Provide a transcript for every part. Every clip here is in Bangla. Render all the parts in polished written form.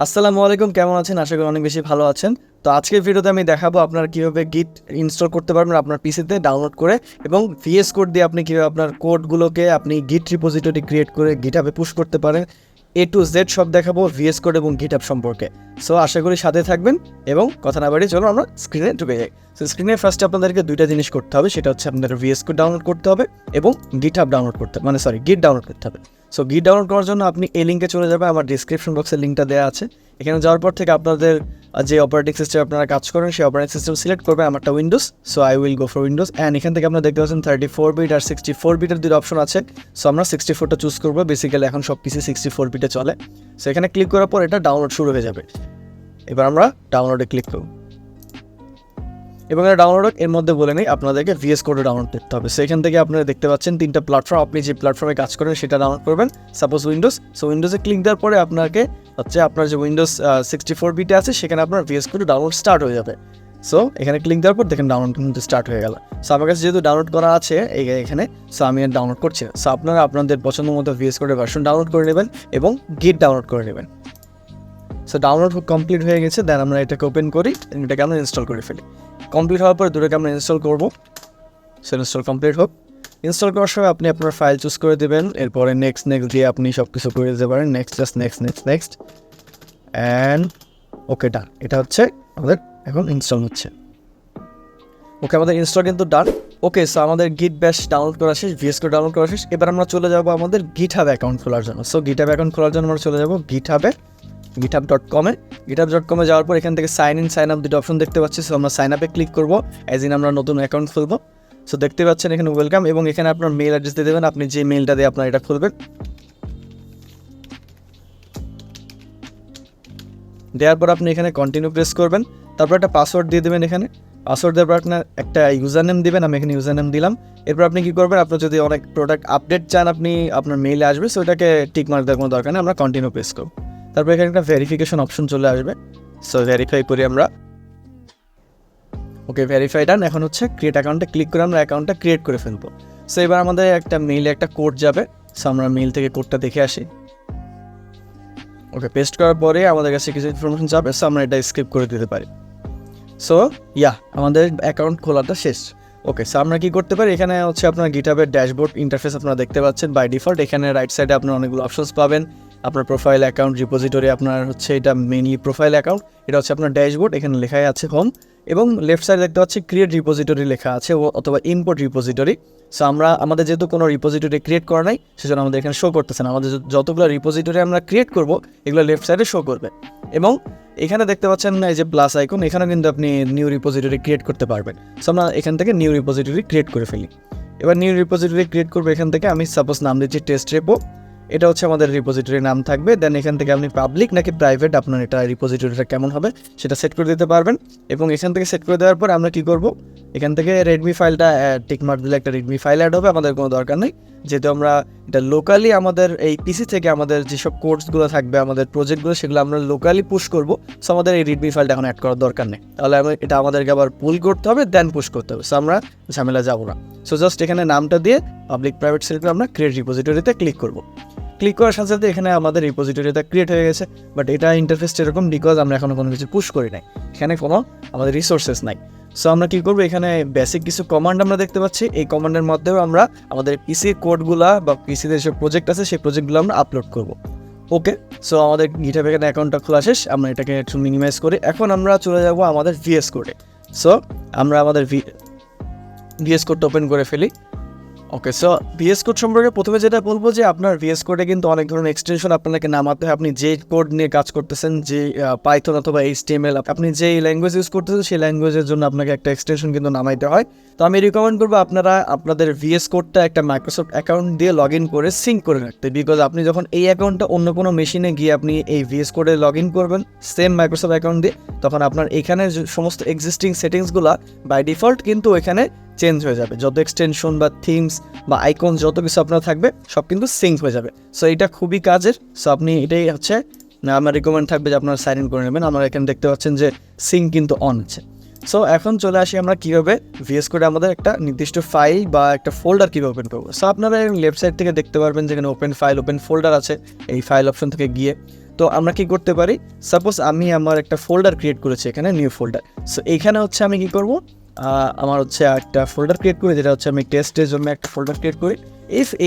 আসসালামু আলাইকুম, কেমন আছেন? আশা করি অনেক বেশি ভালো আছেন। তো আজকের ভিডিওতে আমি দেখাবো আপনারা কীভাবে গিট ইনস্টল করতে পারবেন আপনার পিসিতে ডাউনলোড করে, এবং ভিএস কোড দিয়ে আপনি কীভাবে আপনার কোডগুলোকে আপনি গিট রিপোজিটরি ক্রিয়েট করে গিটহাবে পুশ করতে পারেন। A to Z সব দেখাবো ভিএস কোড এবং গিটহাব সম্পর্কে। সো আশা করি সাথে থাকবেন, এবং কথা না বাড়িয়ে চলো আমরা স্ক্রিনে ঢুকে যাই। সো স্ক্রিনে ফার্স্টে আপনাদেরকে দুইটা জিনিস করতে হবে, সেটা হচ্ছে আপনাদের ভিএস কোড ডাউনলোড করতে হবে এবং গিটহাব ডাউনলোড করতে হবে, গিট ডাউনলোড করতে হবে। সো গিট ডাউনলোড করার জন্য আপনি এই লিঙ্কে চলে যাবেন, আমার ডিসক্রিপশন বক্সের লিঙ্কটা দেওয়া আছে। এখানে যাওয়ার পর থেকে আপনাদের যে অপারেটিং সিস্টেম আপনারা কাজ করেন সেই অপারেটিং সিস্টেম সিলেক্ট করবেন। আমারটা Windows, so I will go for Windows. And এখান থেকে আপনারা দেখতে পাচ্ছেন 34 বিট আর 64 বিটের দুটো অপশন আছে। সো আমরা 64টা চুজ করবো। বেসিক্যালি এখন সব কিছু 64 বিটে চলে। সো এখানে ক্লিক করার পর এটা ডাউনলোড শুরু হয়ে যাবে। এবার আমরা ডাউনলোডে ক্লিক করব, এবং এটা ডাউনলোড এর মধ্যে বলে নেই আপনাদেরকে ভিএস কোডে ডাউনলোড করতে হবে। সো এখান থেকে আপনারা দেখতে পাচ্ছেন তিনটা প্ল্যাটফর্ম, আপনি যে প্ল্যাটফর্মে কাজ করেন সেটা ডাউনলোড করবেন। সাপোজ উইন্ডোজ, সো উইন্ডোজে ক্লিক দেওয়ার পরে আপনাকে হচ্ছে আপনার যে উইন্ডোজ 64 বিটে আছে সেখানে আপনার ভিএস কোড ডাউনলোড স্টার্ট হয়ে যাবে। সো এখানে ক্লিক দেওয়ার পর দেখেন ডাউনলোড কিন্তু স্টার্ট হয়ে গেল। সো আমার কাছে যেহেতু ডাউনলোড করা আছে এখানে, সো আমি আর ডাউনলোড করছি না। সো আপনারা আপনাদের পছন্দ মতো ভিএস কোডের ভার্সন ডাউনলোড করে নেবেন এবং গিট ডাউনলোড করে নেবেন। সো ডাউনলোড কমপ্লিট হয়ে গেছে। দেন আমরা এটাকে ওপেন করি, এটাকে আমরা ইনস্টল করে ফেলি। কমপ্লিট হওয়ার পর দুটোকে আমরা ইনস্টল করবো। সো ইনস্টল কমপ্লিট হোক। ইনস্টল করার সময় আপনি আপনার ফাইল চুজ করে দেবেন, এরপরে নেক্সট দিয়ে আপনি সব কিছু করে দিতে পারেন। নেক্সট অ্যান্ড ওকে, ডান। এটা হচ্ছে আমাদের এখন ইনস্টল হচ্ছে। ওকে, আমাদের ইনস্টল কিন্তু ডান। ওকে, সো আমাদের গিট ব্যাশ ডাউনলোড করা শেষ, ভিএস কোড ডাউনলোড করা শেষ। এবার আমরা চলে যাবো আমাদের গিটহাব অ্যাকাউন্ট খোলার জন্য। সো গিটহাব অ্যাকাউন্ট খোলার জন্য আমরা চলে যাবো github.com-এ। github.com-এ যাওয়ার পর এখান থেকে সাইন ইন সাইন আপ দুটো অপশন দেখতে পাচ্ছি। সো আমরা সাইন আপে ক্লিক করবো, অ্যাজ ইন আমরা নতুন অ্যাকাউন্ট খুলবো। সো দেখতে পাচ্ছেন এখানে ওয়েলকাম, এবং এখানে আপনার মেল অ্যাড্রেস দিয়ে দেবেন, আপনি যে মেলটা দিয়ে আপনার এটা খুলবেন। দেওয়ার পর আপনি এখানে কন্টিনিউ প্রেস করবেন, তারপর একটা পাসওয়ার্ড দিয়ে দেবেন। এখানে পাসওয়ার্ড দেওয়ার পর আপনার একটা ইউজার নেম দেবেন, আমি এখানে ইউজার নেম দিলাম। এরপর আপনি কী করবেন, আপনার যদি অনেক প্রোডাক্ট আপডেট চান আপনি আপনার মেইলে আসবে, সো এটাকে টিক মার্ক দেওয়ার কোনো দরকার নেই, আমরা কন্টিনিউ প্রেস করব। তারপর এখানে একটা ভেরিফিকেশন অপশন চলে আসবে। সো ভেরিফাই করি আমরা। ওকে, ভেরিফাই ডান। এখন হচ্ছে ক্রিয়েট অ্যাকাউন্টে ক্লিক করে আমরা অ্যাকাউন্টটা ক্রিয়েট করে ফেলবো। সো এবার আমাদের একটা মেইলে একটা কোড যাবে। সো আমরা মেইল থেকে কোডটা দেখে আসি। ওকে, পেস্ট করার পরে আমাদের কাছে কিছু ইনফরমেশন যাবে, সো আমরা এটা স্কিপ করে দিতে পারি। সো আমাদের অ্যাকাউন্ট খোলাটা শেষ। ওকে, সো আমরা কী করতে পারি, এখানে হচ্ছে আপনার গিটহাবের ড্যাশবোর্ড ইন্টারফেস আপনারা দেখতে পাচ্ছেন বাই ডিফল্ট। এখানে রাইট সাইডে আপনার অনেকগুলো অপশনস পাবেন। আপনার প্রোফাইল অ্যাকাউন্ট রিপোজিটরি, আপনার হচ্ছে এটা মেইনলি প্রোফাইল অ্যাকাউন্ট, এটা হচ্ছে আপনার ড্যাশবোর্ড। এখানে লেখাই আছে হোম, এবং লেফট সাইডে দেখতে পাচ্ছি ক্রিয়েট রিপোজিটরি লেখা আছে, অথবা ইম্পোর্ট রিপোজিটরি। সো আমাদের যেহেতু কোনো রিপোজিটরি ক্রিয়েট করা নাই, সেজন্য আমাদের এখানে শো করতেছে না। আমাদের যতগুলো রিপোজিটরি আমরা ক্রিয়েট করব এগুলো লেফট সাইডে শো করবে। এবং এখানে দেখতে পাচ্ছেন এই যে প্লাস আইকন, এখানে কিন্তু আপনি নিউ রিপোজিটরি ক্রিয়েট করতে পারবেন। সো আমরা এখান থেকে নিউ রিপোজিটরি ক্রিয়েট করে ফেলি। এবার নিউ রিপোজিটরি ক্রিয়েট করবো। এখান থেকে আমি সাপোজ নাম দিচ্ছি টেস্ট রেপো, এটা হচ্ছে আমাদের রিপোজিটরির নাম থাকবে। দেন এখান থেকে আপনি পাবলিক নাকি প্রাইভেট, আপনার এটা রিপোজিটরিটা কেমন হবে সেটা সেট করে দিতে পারবেন। এবং এখান থেকে সেট করে দেওয়ার পর আমরা কী করব, এখান থেকে রেডমি ফাইলটা টিকমার্ক দিলে একটা রেডমি ফাইল অ্যাড হবে, আমাদের কোনো দরকার নেই। যেহেতু আমরা এটা লোকালি আমাদের এই পিসি থেকে আমাদের যেসব কোর্সগুলো থাকবে, আমাদের প্রজেক্টগুলো, সেগুলো আমরা লোকালি পুশ করবো। সো আমাদের এই রেডমি ফাইলটা এখন অ্যাড করার দরকার নেই, তাহলে এটা আমাদেরকে আবার পুল করতে হবে, দেন পুশ করতে হবে। সো আমরা ঝামেলা যাবো না। সো জাস্ট এখানে নামটা দিয়ে পাবলিক প্রাইভেট সিলেক্ট করে আমরা ক্রিয়েট রিপোজিটরিতে ক্লিক করবো। ক্লিক করার সাথে সাথে এখানে আমাদের রিপোজিটরিটা ক্রিয়েট হয়ে গেছে, বাট এটা ইন্টারফেসটা এরকম বিকজ আমরা এখনও কোনো কিছু পুশ করি নাই, এখানে কোনো আমাদের রিসোর্সেস নাই। সো আমরা কী করবো, এখানে বেসিক কিছু কমান্ড আমরা দেখতে পাচ্ছি, এই কমান্ডের মধ্যেও আমরা আমাদের পিসির কোডগুলা বা পিসিতে যেসব প্রজেক্ট আছে সেই প্রজেক্টগুলো আমরা আপলোড করবো। ওকে, সো আমাদের গিটহাব এখানে অ্যাকাউন্টটা খোলা শেষ। আমরা এটাকে একটু মিনিমাইজ করি। এখন আমরা চলে যাব আমাদের ভিএস কোডে। সো আমরা আমাদের ভিএস কোডটা ওপেন করে ফেলি। ওকে, সো ভিএস কোড সম্পর্কে প্রথমে যেটা বলবো যে আপনার ভিএস কোডে কিন্তু অনেক ধরনের এক্সটেনশন আপনাকে নামাতে হয়। আপনি যে কোড নিয়ে কাজ করতেছেন, যে পাইথন অথবা HTML, আপনি যে ল্যাঙ্গুয়েজ ইউজ করতেছেন সেই ল্যাঙ্গুয়েজের জন্য আপনাকে একটা এক্সটেনশন কিন্তু নামাইতে হয়। তো আমি রিকমেন্ড করবো আপনারা আপনাদের ভিএস কোডটা একটা মাইক্রোসফট অ্যাকাউন্ট দিয়ে লগ ইন করে সিঙ্ক করে রাখতে, বিকজ আপনি যখন এই অ্যাকাউন্টটা অন্য কোনো মেশিনে গিয়ে আপনি এই ভিএস কোডে লগ ইন করবেন সেম মাইক্রোসফট অ্যাকাউন্ট দিয়ে, তখন আপনার এখানে সমস্ত এক্সিস্টিং সেটিংসগুলো বাই ডিফল্ট কিন্তু এখানে চেঞ্জ হয়ে যাবে। যত এক্সটেনশন বা থিমস বা আইকন যত কিছু আপনার থাকবে সব কিন্তু সিঙ্ক হয়ে যাবে। সো এটা খুবই কাজের। সো আপনি এটাই হচ্ছে আমার রিকমেন্ড থাকবে যে আপনারা সাইন ইন করে নেবেন। আমরা এখানে দেখতে পাচ্ছেন যে সিঙ্ক কিন্তু অন আছে। সো এখন চলে আসি আমরা কীভাবে ভিএস কোডে আমাদের একটা নির্দিষ্ট ফাইল বা একটা ফোল্ডার কীভাবে ওপেন করবো। সো আপনারা লেফট সাইড থেকে দেখতে পারবেন যেখানে ওপেন ফাইল, ওপেন ফোল্ডার আছে। এই ফাইল অপশন থেকে গিয়ে তো আমরা কি করতে পারি, সাপোজ আমি আমার একটা ফোল্ডার ক্রিয়েট করেছি এখানে, নিউ ফোল্ডার। সো এইখানে হচ্ছে আমি কি করব, আমার হচ্ছে একটা ফোল্ডার ক্রিয়েট করি, যেটা হচ্ছে আমি টেস্টের জন্য একটা ফোল্ডার ক্রিয়েট করি।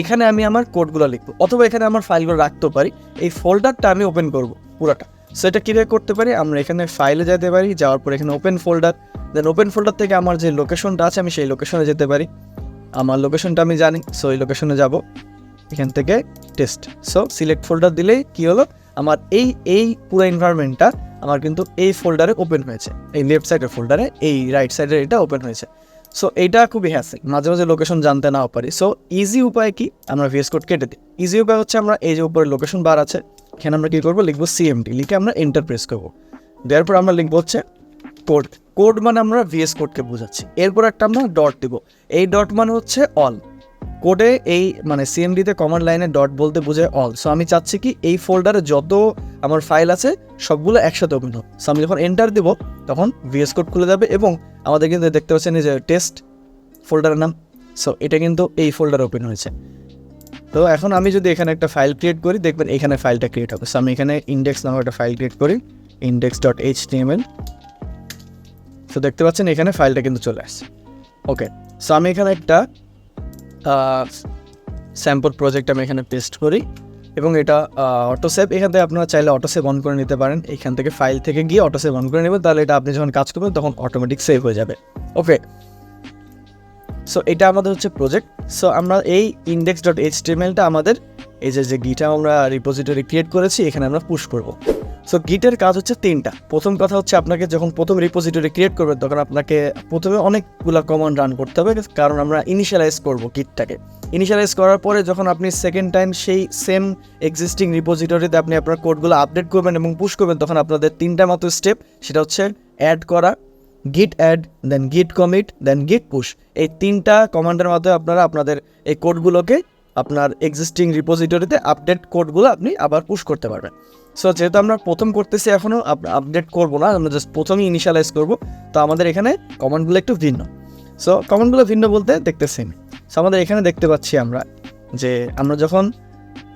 এখানে আমি আমার কোডগুলো লিখবো, অথবা এখানে আমার ফাইলগুলো রাখতে পারি। এই ফোল্ডারটা আমি ওপেন করব পুরোটা। সো এটা কীভাবে করতে পারি, আমরা এখানে ফাইলে যেতে পারি, যাওয়ার পর এখানে open folder, then open folder থেকে আমার যে লোকেশনটা আছে আমি সেই লোকেশনে যেতে পারি। আমার লোকেশনটা আমি জানি, সো এই লোকেশনে যাব, এখান থেকে টেস্ট। সো সিলেক্ট ফোল্ডার দিলেই কী হলো, আমার এই পুরো এনভায়রনমেন্টটা আমার কিন্তু এই ফোল্ডারে ওপেন হয়েছে, এই লেফট সাইডের ফোল্ডারে, এই রাইট সাইডের এটা ওপেন হয়েছে। সো এইটা খুবই হ্যাসেল, মাঝে মাঝে লোকেশন জানতে নাও পারি। সো ইজি উপায় কি, আমরা VS কোড কেটে দিই। ইজি উপায় হচ্ছে আমরা এই যে উপরে লোকেশন বার আছে, এখানে আমরা কী করবো, লিখবো CMD, লিখে আমরা এন্টার প্রেস করবো। দেওয়ার পর আমরা লিখবো হচ্ছে কোড মানে আমরা VS কোডকে বোঝাচ্ছি। এরপর একটা আমরা ডট দিব, এই ডট মানে হচ্ছে অল। কোডে এই মানে CMDতে কমান্ড লাইনে ডট বলতে বোঝায় অল। সো আমি চাচ্ছি কি এই ফোল্ডারে যত আমার ফাইল আছে সবগুলো একসাথে ওপেন হোক। সো আমি যখন এন্টার দিব তখন VS কোড খুলে যাবে, এবং আমাদের কিন্তু দেখতে পাচ্ছেন যে টেস্ট ফোল্ডারের নাম। সো এটা কিন্তু এই ফোল্ডারে ওপেন হয়েছে। তো এখন আমি যদি এখানে একটা ফাইল ক্রিয়েট করি, দেখবেন এখানে ফাইলটা ক্রিয়েট হবে। সো আমি এখানে ইন্ডেক্স নামে একটা ফাইল ক্রিয়েট করি, index.html। সো দেখতে পাচ্ছেন এখানে ফাইলটা কিন্তু চলে আসছে। ওকে, সো আমি এখানে একটা স্যাম্পল প্রজেক্ট আমি এখানে পেস্ট করি, এবং এটা অটোসেভ। এখান থেকে আপনারা চাইলে অটোসেভ অন করে নিতে পারেন, এখান থেকে ফাইল থেকে গিয়ে অটোসেভ অন করে নেবেন, তাহলে এটা আপনি যখন কাজ করবেন তখন অটোমেটিক সেভ হয়ে যাবে। ওকে, সো এটা আমাদের হচ্ছে প্রজেক্ট। সো আমরা এই index.htmlটা আমাদের এই যে গিটে আমরা রিপোজিটরি ক্রিয়েট করেছি, এখানে আমরা পুশ করব। সো গিটের কাজ হচ্ছে তিনটা। প্রথম কথা হচ্ছে আপনাকে যখন প্রথম রিপোজিটরি ক্রিয়েট করবেন তখন আপনাকে প্রথমে অনেকগুলো কমান্ড রান করতে হবে, কারণ আমরা ইনিশিয়ালাইজ করব গিটটাকে। ইনিশিয়ালাইজ করার পরে যখন আপনি সেকেন্ড টাইম সেই সেম এক্সিস্টিং রিপোজিটরিতে আপনি আপনার কোডগুলো আপডেট করবেন এবং পুশ করবেন, তখন আপনাদের তিনটা মতো স্টেপ, সেটা হচ্ছে অ্যাড করা, git add, দেন git commit, দেন git push। এই তিনটা কমান্ডের মাধ্যমে আপনারা আপনাদের এই কোডগুলোকে আপনার এক্সিস্টিং রিপোজিটরিতে আপডেট কোডগুলো আপনি আবার পুশ করতে পারবেন। সো যেহেতু আমরা প্রথম করতেছি, এখনও আপডেট করবো না, আমরা জাস্ট প্রথমেই ইনিশিয়ালাইজ করবো, তো আমাদের এখানে কমান্ডগুলো একটু ভিন্ন। সো কমান্ডগুলো ভিন্ন বলতে দেখতেছি, সো আমাদের এখানে দেখতে পাচ্ছি আমরা যে আমরা যখন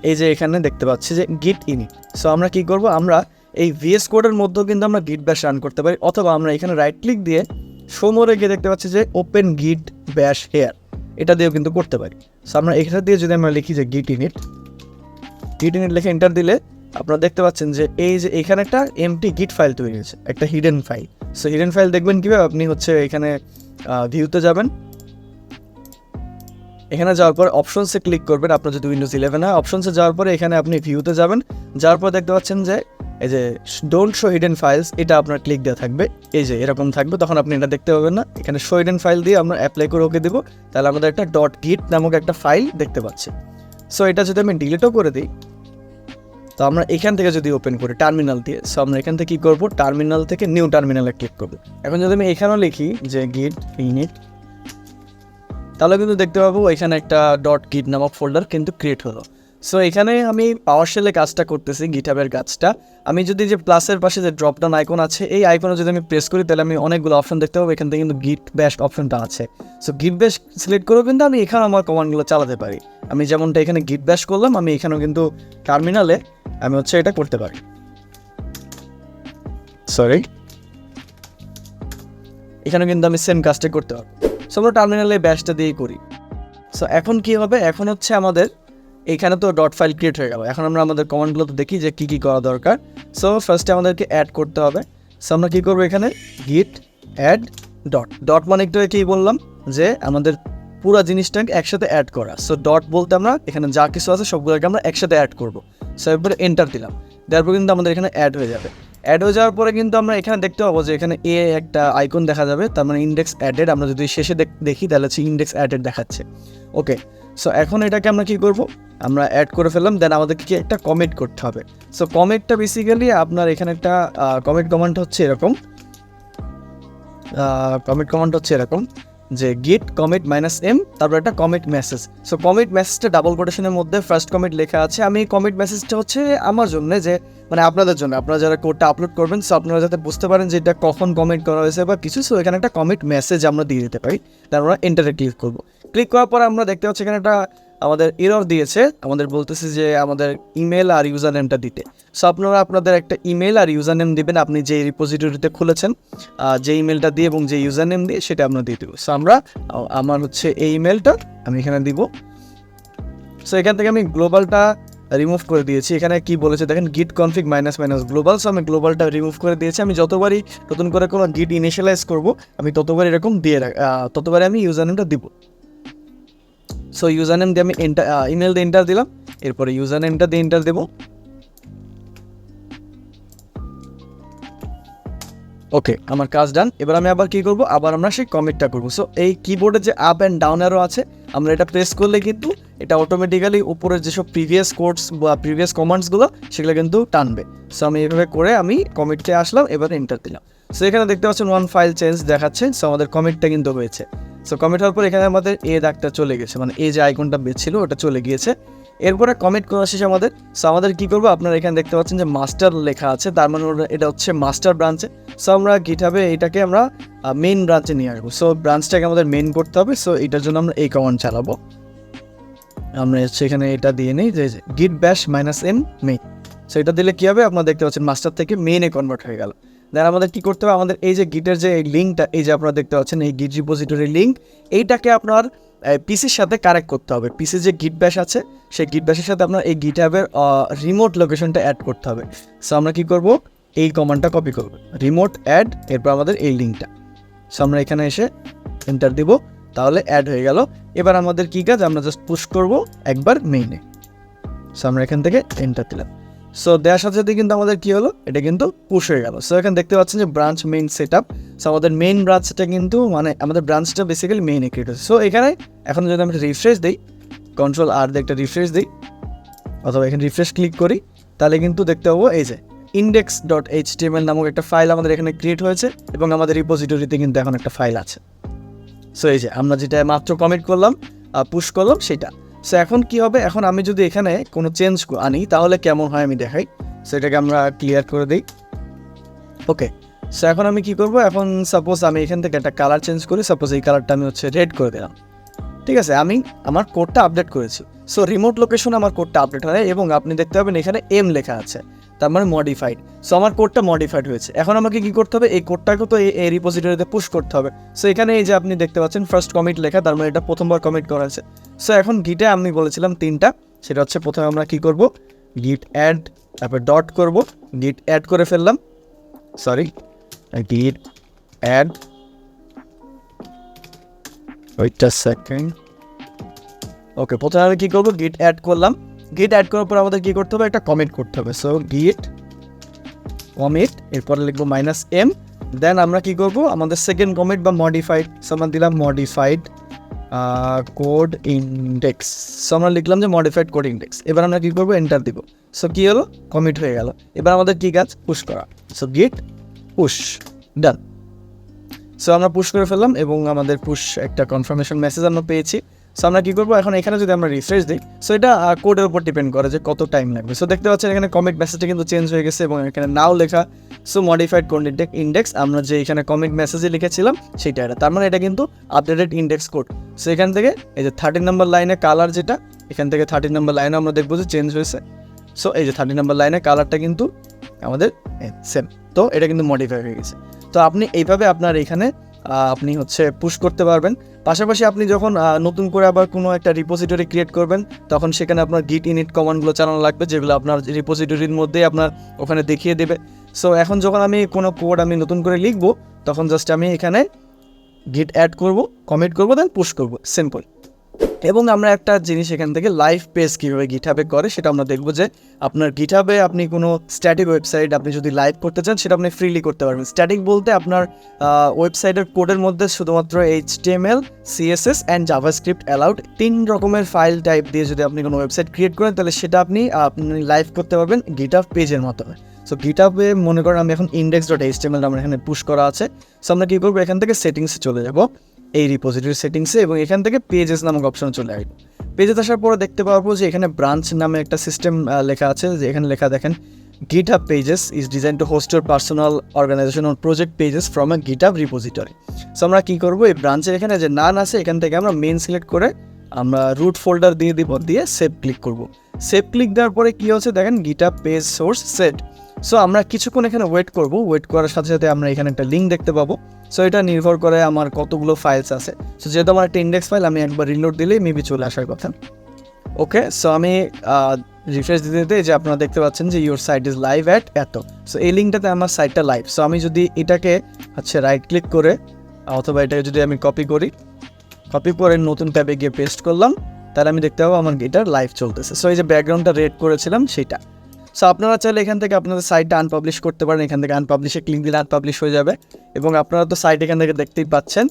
এই যে এখানে দেখতে পাচ্ছি যে git init। সো আমরা কি করব, আমরা এই VS কোডের মধ্যেও কিন্তু আমরা git bash রান করতে পারি, অথবা আমরা এখানে রাইট ক্লিক দিয়ে সমরে গিয়ে দেখতে পাচ্ছি যে ওপেন git bash here, এটা দিয়েও কিন্তু করতে পারি। সো আমরা এখানে দিয়ে যদি আমরা লিখি যে git init লিখে এন্টার দিলে আপনারা দেখতে পাচ্ছেন যে এই যে এখানে একটা এমটি গিট ফাইল তৈরি হয়েছে, একটা hidden file. So hidden file দেখবেন কীভাবে, আপনি হচ্ছে এখানে ভিউতে যাবেন, এখানে যাওয়ার পর অপশনসে ক্লিক করবেন, আপনার যদি উইন্ডোজ 11 হয়, অপশনসে যাওয়ার পরে এখানে আপনি ভিউতে যাবেন, যাওয়ার পর দেখতে পাচ্ছেন যে এই যে ডোন্ট শো হিডেন ফাইলস, এটা আপনার ক্লিক দেওয়া থাকবে, এই যে এরকম থাকবে, তখন আপনি এটা দেখতে পাবেন না। এখানে শো হিডেন ফাইল দিয়ে আমরা অ্যাপ্লাই করে ওকে দেবো, তাহলে আমাদের একটা .git নামক একটা ফাইল দেখতে পাচ্ছি। সো এটা যদি আমি ডিলিটও করে দিই, তো আমরা এখান থেকে যদি ওপেন করি টার্মিনাল দিয়ে, সো আমরা এখান থেকে কী করবো, টার্মিনাল থেকে নিউ টার্মিনালে ক্লিক করবো। এখন যদি আমি এখানেও লিখি যে git init, তাহলে কিন্তু দেখতে পাবো এখানে একটা .git নামক ফোল্ডার কিন্তু ক্রিয়েট হলো। সো এখানে আমি পাওয়ারশেলে কাজটা করতেছি, গিটহাবের কাজটা। আমি যদি যে প্লাসের পাশে যে ড্রপডাউন আইকন আছে, এই আইকনে যদি আমি প্রেস করি, তাহলে আমি অনেকগুলো অপশন দেখতে পাবো, এখান থেকে কিন্তু git bash অপশনটা আছে। সো git bash সিলেক্ট করেও কিন্তু আমি এখানে আমার কমান্ডগুলো চালাতে পারি। আমি যেমনটা এখানে git bash করলাম, আমি এখানেও কিন্তু টার্মিনালে আমি হচ্ছে এটা করতে পারি। এখানে কিন্তু আমি সেম কাজটা করতে পারবো। সো আমরা টার্মিনালে ব্যাশটা দিয়েই করি। সো এখন কি হবে, এখন হচ্ছে আমাদের এখানে তো ডট ফাইল ক্রিয়েট হয়ে গেল। এখন আমরা আমাদের কমান্ডগুলো তো দেখি যে কী করা দরকার। সো ফার্স্টে আমাদেরকে অ্যাড করতে হবে। সো আমরা কী করবো, এখানে git add ডট মানে একটু কী বললাম যে আমাদের পুরো জিনিসটাকে একসাথে অ্যাড করা। সো ডট বলতে আমরা এখানে যা কিছু আছে সবগুলোকে আমরা একসাথে অ্যাড করবো। সো এরপরে এন্টার দিলাম, দেওয়ার পর কিন্তু আমাদের এখানে অ্যাড হয়ে যাবে। অ্যাড হয়ে যাওয়ার পরে কিন্তু আমরা এখানে দেখতে পাবো যে এখানে একটা আইকন দেখা যাবে, তার মানে ইন্ডেক্স অ্যাডেড। আমরা যদি শেষে দেখি তাহলে হচ্ছে ইন্ডেক্স অ্যাডেড দেখাচ্ছে। ওকে, সো এখন এটাকে আমরা কী করবো, আমরা অ্যাড করে ফেললাম, দেন আমাদেরকে কি একটা কমিট করতে হবে। সো কমিটটা বেসিক্যালি আপনার এখানে একটা কমিট কমান্ড হচ্ছে এরকম, যে git commit -m, তারপর একটা কমিট মেসেজ। সো কমিট মেসেজটা ডাবল কোটেশনের মধ্যে ফার্স্ট কমিট লেখা আছে। আমি কমিট মেসেজটা হচ্ছে আমার জন্য, যে মানে আপনাদের জন্য, আপনারা যারা কোডটা আপলোড করবেন, সো আপনারা যাতে বুঝতে পারেন যে এটা কখন কমিট করা হয়েছে বা কিছু। সো এখানে একটা কমিট মেসেজ আমরা দিয়ে দিতে পারি, তারপর আমরা এন্টারে ক্লিক করবো। ক্লিক করার পর আমরা দেখতে পাচ্ছি এখানে একটা আমাদের এরর দিয়েছে, আমাদের বলতেছে যে আমাদের ইমেল আর ইউজার নেমটা দিতে। সো আপনারা আপনাদের একটা ইমেল আর ইউজার নেম দিবেন, আপনি যে রিপোজিটরিতে খুলেছেন যে ইমেলটা দিয়ে এবং যে ইউজার নেম দিয়ে সেটা আমরা দিয়ে দেবো। সো আমার হচ্ছে এই ইমেলটা আমি এখানে দিব। সো এখান থেকে আমি গ্লোবালটা রিমুভ করে দিয়েছি। এখানে কি বলেছে দেখেন, গিট কনফিগ - গ্লোবাল। সো আমি গ্লোবালটা রিমুভ করে দিয়েছি। আমি যতবারই নতুন করে কোনো গিট ইনিশিয়ালাইজ করব আমি ততবার এরকম দিয়ে ততবারই আমি ইউজার নেমটা দিব। সো ইউজার নেম দিয়ে আমি ইমেল দিয়ে এন্টার দিলাম, এরপরে ইউজার নেমটা দিয়ে এন্টার দেবো। ওকে, আমার কাজ ডান। এবার আমি আবার কী করবো, আবার আমরা সেই কমিটটা করবো। সো এই কিবোর্ডে যে আপ অ্যান্ড ডাউন অ্যারো আছে, আমরা এটা প্রেস করলে কিন্তু এটা অটোমেটিক্যালি উপরের যেসব প্রিভিয়াস কোডস বা প্রিভিয়াস কমান্ডসগুলো সেগুলো কিন্তু টানবে। সো আমি এভাবে করে আমি কমিটে আসলাম, এবার এন্টার দিলাম। সো এখানে দেখতে পাচ্ছেন ওয়ান ফাইল চেঞ্জ দেখাচ্ছে। সো আমাদের কমিটটা কিন্তু হয়েছে। সো কমিট হওয়ার পর এখানে আমাদের দাগটা চলে গেছে, মানে যে আইকনটা ছিল ওটা চলে গিয়েছে। এরপরে কমিট করা শেষে সো আমাদের কী করবো, আপনারা এখানে দেখতে পাচ্ছেন যে মাস্টার লেখা আছে, তার মানে এটা হচ্ছে মাস্টার ব্রাঞ্চে। সো আমরা গিটহাবে এটাকে আমরা মেইন ব্রাঞ্চে নিয়ে আসবো। সো ব্রাঞ্চটাকে আমাদের মেইন করতে হবে। সো এটার জন্য আমরা এই কমান্ড চালাবো। আমরা সেখানে এটা দিয়ে নিই যে git bash -m main। So এটা দিলে কী হবে, আপনারা দেখতে পাচ্ছেন মাস্টার থেকে মেইনে কনভার্ট হয়ে গেল। দেন আমাদের কী করতে হবে, আমাদের এই যে গিটের যে লিঙ্কটা, এই যে আপনারা দেখতে পাচ্ছেন এই গিট রিপোজিটরির লিঙ্ক, এইটাকে আপনার পিসির সাথে কানেক্ট করতে হবে। পিসির যে গিট ব্যাশ আছে সেই গিট ব্যাশের সাথে আপনার এই গিটহাবের রিমোট লোকেশনটা অ্যাড করতে হবে। সো আমরা কী করব, এই কমান্ডটা কপি করব, রিমোট অ্যাড, এরপর আমাদের এই লিঙ্কটা। সো আমরা এখানে এসে এন্টার দিব, তাহলে অ্যাড হয়ে গেল। এবার আমাদের কী কাজ, আমরা জাস্ট পুশ করব একবার মেইনে। সো আমরা এখান থেকে এন্টার দিলাম। সো দেওয়ার সাথে সাথে কিন্তু আমাদের কী হলো, এটা কিন্তু পুশ হয়ে গেল। সো এখানে দেখতে পাচ্ছেন যে branch main set up. So আমাদের মেইন ব্রাঞ্চটা কিন্তু মানে আমাদের ব্রাঞ্চটা বেসিক্যালি মেইনে ক্রিয়েট হচ্ছে। সো এখানে এখন যদি আমি রিফ্রেশ দিই, Ctrl+R দিয়ে একটা রিফ্রেশ দিই, অথবা এখানে রিফ্রেশ ক্লিক করি, তাহলে কিন্তু দেখতে পাবো এই যে index.html নামক একটা ফাইল আমাদের এখানে ক্রিয়েট হয়েছে এবং আমাদের রিপোজিটরিতে কিন্তু এখন একটা ফাইল আছে। সো এই যে আমরা যেটা মাত্র কমিট করলাম, পুশ করলাম সেটা। সো এখন কি হবে, এখন আমি যদি এখানে কোনো চেঞ্জ আনি তাহলে কেমন হয় আমি দেখাই। সো এটাকে আমরা ক্লিয়ার করে দিই। ওকে, সো এখন আমি কি করব, এখন সাপোজ আমি এখান থেকে একটা কালার চেঞ্জ করি। সাপোজ এই কালারটা আমি হচ্ছে রেড করে দিলাম। ঠিক আছে, আমি আমার কোডটা আপডেট করেছি। সো রিমোট লোকেশন আমার কোডটা আপডেট হয় এবং আপনি দেখতে পাবেন এখানে এম লেখা আছে, তার মানে মডিফাইড। সো আমার কোডটা মডিফাইড হয়েছে। এখন আমাকে কি করতে হবে, এই কোডটাকে তো এই রিপোজিটরিতে পুশ করতে হবে। সো এখানে এই যে আপনি দেখতে পাচ্ছেন ফার্স্ট কমিট লেখা, তার মানে এটা প্রথমবার কমিট করা আছে। সো এখন গিটে আমি বলেছিলাম তিনটা, সেটা হচ্ছে প্রথমে আমরা কি করব, গিট অ্যাড, তারপর ডট করব, গিট অ্যাড করে ফেললাম, গিট অ্যাড, ওইটা সেকেন্ড। ওকে, প্রথমে আমি কী করবো, গিট অ্যাড করলাম। গিট অ্যাড করার পর আমাদের কী করতে হবে, একটা কমিট করতে হবে। সো গিট কমিট, এরপরে লিখবো -m। দেন আমরা কী করবো, আমাদের সেকেন্ড কমিট বা মডিফাইড, সো আমরা দিলাম মডিফাইড কোড ইন্ডেক্স। সো আমরা লিখলাম যে মডিফাইড কোড ইন্ডেক্স। এবার আমরা কী করবো, এন্টার দিব। সো কী হলো, কমিট হয়ে গেল। এবার আমাদের কী কাজ, পুশ করা। সো গিট পুশ, ডান। সো আমরা পুশ করে ফেললাম এবং আমাদের পুশ একটা কনফার্মেশন মেসেজ আমরা পেয়েছি। সো আমরা কী করবো, এখন এখানে যদি আমরা রিফ্রেশ দিই, সো এটা কোডের উপর ডিপেন্ড করে যে কত টাইম লাগবে। সো দেখতে পাচ্ছেন এখানে কমিট মেসেজটা কিন্তু চেঞ্জ হয়ে গেছে এবং এখানে নাও লেখা। সো মডিফাইড কোড ইন্ডেক্স, আমরা যে এখানে কমিট মেসেজে লিখেছিলাম সেটা এটা, তার মানে এটা কিন্তু আপডেটেড ইন্ডেক্স কোড। সো এখান থেকে এই যে 13 নম্বর লাইনে কালার যেটা, এখান থেকে 13 নম্বর লাইনে আমরা দেখবো যে চেঞ্জ হয়েছে। সো এই যে 13 নম্বর লাইনে কালারটা কিন্তু আমাদের সেম, তো এটা কিন্তু মডিফাই হয়ে গেছে। তো আপনি এইভাবে আপনার এখানে আপনি হচ্ছে পুশ করতে পারবেন। পাশাপাশি আপনি যখন নতুন করে আবার কোনো একটা রিপোজিটরি ক্রিয়েট করবেন, তখন সেখানে আপনার গিট ইনিট কমান্ডগুলো চালানো লাগবে, যেগুলো আপনার রিপোজিটরির মধ্যেই আপনার ওখানে দেখিয়ে দেবে। সো এখন যখন আমি কোনো কোড আমি নতুন করে লিখবো, তখন জাস্ট আমি এখানে গিট অ্যাড করব, কমিট করব, দেন পুশ করব, সিম্পল। এবং আমরা একটা জিনিস এখান থেকে লাইভ পেজ কীভাবে গিটহাবে করে সেটা আমরা দেখবো, যে আপনার গিটহাবে আপনি কোনো স্ট্যাটিক ওয়েবসাইট আপনি যদি লাইভ করতে চান, সেটা আপনি ফ্রিলি করতে পারবেন। স্ট্যাটিক বলতে আপনার ওয়েবসাইটের কোডের মধ্যে শুধুমাত্র HTML, CSS and JavaScript allowed, 3 রকমের ফাইল টাইপ দিয়ে যদি আপনি কোনো ওয়েবসাইট ক্রিয়েট করেন, তাহলে সেটা আপনি লাইভ করতে পারবেন গিটহাব পেজের মাধ্যমে। সো গিটহাবে মনে করেন আমি এখন index.html আমার এখানে পুশ করা আছে। সো আমরা কী করবো, এখান থেকে সেটিংসে চলে যাব, এই রিপোজিটরি সেটিংসে, এবং এখান থেকে পেজেস নামক অপশনে চলে আসবে। পেজে আসার পরে দেখতে পারবো যে এখানে ব্রাঞ্চ নামে একটা সিস্টেম লেখা আছে, যে এখানে লেখা দেখেন GitHub Pages is designed to host your personal organization or project pages from a GitHub repository. So আমরা কী করবো, এই ব্রাঞ্চের এখানে যে নান আছে, এখান থেকে আমরা মেন সিলেক্ট করে আমরা রুট ফোল্ডার দিয়ে দিব, দিয়ে সেভ ক্লিক করব। সেভ ক্লিক দেওয়ার পরে কী হচ্ছে দেখেন, GitHub page source set. So আমরা কিছুক্ষণ এখানে ওয়েট করব, ওয়েট করার সাথে সাথে আমরা এখানে একটা লিঙ্ক দেখতে পাবো। সো এটা নির্ভর করে আমার কতগুলো ফাইলস আছে। সো যেহেতু আমার একটা ইন্ডেক্স ফাইল, আমি একবার রিলোড দিলেই মেবি চলে আসার কথা। ওকে, সো আমি রিফ্রেশ দিতে দিতে যে আপনারা দেখতে পাচ্ছেন যে your site is live at এত। সো এই লিঙ্কটাতে আমার সাইটটা লাইভ। সো আমি যদি এটাকে রাইট ক্লিক করে অথবা এটাকে যদি আমি কপি করি, কপি করে নতুন ট্যাবে গিয়ে পেস্ট করলাম, তাহলে আমি দেখতে পাবো আমার এটার লাইভ চলতেছে। সো এই যে ব্যাকগ্রাউন্ডটা রেড করেছিলাম সেটা। সো আপনারা চাইলে এখান থেকে আপনাদের সাইটটা আনপাবলিশ করতে পারেন। এখান থেকে আনপাবলিশে ক্লিক দিলে আনপাবলিশ হয়ে যাবে। এবং আপনারা তো সাইট এখান থেকে দেখতেই পাচ্ছেন।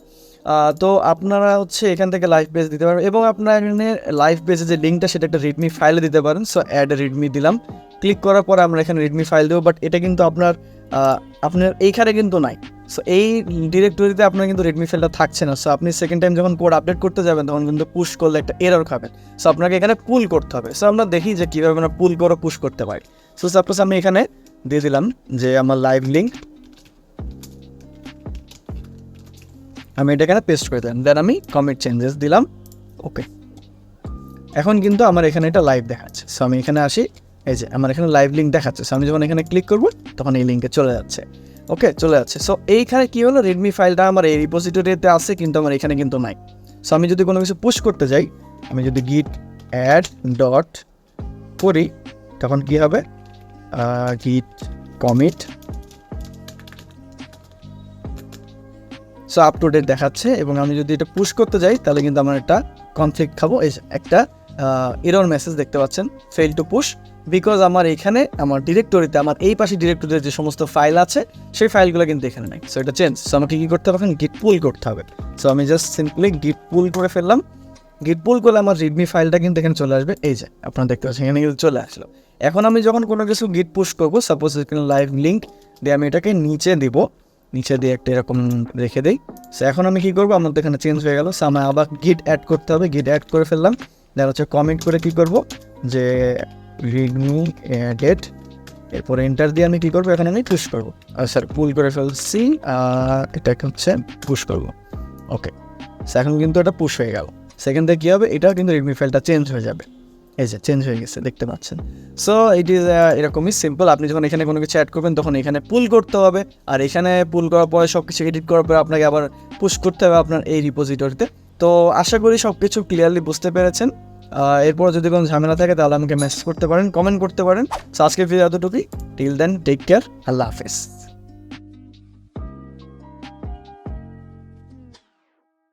তো আপনারা এখান থেকে লাইভ পেজ দিতে পারেন এবং আপনার এখানে লাইভ পেজে যে লিঙ্কটা সেটা একটা রিডমি ফাইলে দিতে পারেন। সো অ্যাড রিডমি দিলাম, ক্লিক করার পরে আমরা এখানে রিডমি ফাইল দেবো, বাট এটা কিন্তু আপনার এইখানে কিন্তু নাই। সো এই ডিরেক্টরিতে আপনার কিন্তু রেডমি ফাইলটা থাকছে না। সো আপনি সেকেন্ড টাইম যখন কোড আপডেট করতে যাবেন তখন কিন্তু পুশ করলে একটা এরর খাবেন। সো আপনাকে এখানে পুল করতে হবে। সো আমরা দেখি যে কীভাবে আমরা পুল করে পুশ করতে পারি। সো সাপোজ আমি এখানে দিয়ে দিলাম যে আমার লাইভ লিঙ্ক, আমি এটা এখানে পেস্ট করে দিলাম, দেন আমি কমিট চেঞ্জেস দিলাম। ওকে, এখন কিন্তু আমার এখানে এটা লাইভ দেখাচ্ছে। সো আমি এখানে আসি, এই যে আমার এখানে লাইভ লিঙ্ক দেখাচ্ছে। সো আমি যখন এখানে ক্লিক করবো তখন এই লিঙ্কে চলে যাচ্ছে। ওকে, চলে যাচ্ছে। সো এইখানে কী হলো, রেডমি ফাইলটা আমার এই রিপোজিটরিতে আছে কিন্তু আমার এখানে কিন্তু নাই। সো আমি যদি কোনো কিছু পুশ করতে যাই, আমি যদি git add ডট করি তখন কী হবে, git commit, so up to date দেখাচ্ছে। এবং আমি যদি এটা পুশ করতে যাই তাহলে কিন্তু আমার একটা কনফ্লিক্ট খাবো, একটা এরর মেসেজ দেখতে পাচ্ছেন, ফেল টু পুশ, বিকজ আমার এখানে আমার ডিরেক্টরিতে আমার এই পাশে ডিরেক্টরিতে যে সমস্ত ফাইল আছে সেই ফাইলগুলো কিন্তু এখানে নাই। সো এটা চেঞ্জ। সো আমাকে কী করতে হবে, এখন গিট পুল করতে হবে। সো আমি জাস্ট সিম্পলি গিট পুল করে ফেললাম। গিট পুল করলে আমার রিডমি ফাইলটা কিন্তু এখানে চলে আসবে। এই যে আপনারা দেখতে পাচ্ছেন এখানে কিন্তু চলে আসলো। এখন আমি যখন কোনো কিছু গিট পুশ করবো, সাপোজ এখানে লাইভ লিঙ্ক দিয়ে আমি এটাকে নিচে দিব, নিচে দিয়ে একটা এরকম রেখে দিই। সো এখন আমি কী করবো, আমার তো এখানে চেঞ্জ হয়ে গেল। সো আমার আবার গিট অ্যাড করতে হবে, গিট অ্যাড করে ফেললাম। দেন কমেন্ট করে কী করবো যে রিডমি অ্যাডেড, এরপরে এন্টার দিয়ে আমি কী করবো, এখানে আমি পুশ করবো। পুল করে ফেলছি, এটাকে পুশ করবো। ওকে, সো এখন কিন্তু এটা পুশ হয়ে গেল। সেখান থেকে কী হবে, এটাও কিন্তু রেডমি ফাইলটা চেঞ্জ হয়ে যাবে। এই যে চেঞ্জ হয়ে গেছে, দেখতে পাচ্ছেন। সো ইট ইজ এরকমই সিম্পল। আপনি যখন এখানে কোনো কিছু অ্যাড করবেন তখন এখানে পুল করতে হবে, আর এখানে পুল করার পরে সব কিছু এডিট করার পরে আপনাকে আবার পুশ করতে হবে আপনার এই রিপোজিটরিতে। তো আশা করি সব কিছু ক্লিয়ারলি বুঝতে পেরেছেন। এরপর যদি কোনো ঝামেলা থাকে তাহলে আমাকে মেসেজ করতে পারেন, কমেন্ট করতে পারেন। সো আজকের ভিডিও এতটুকুই। টিল দেন টেক কেয়ার, আল্লাহ হাফেজ।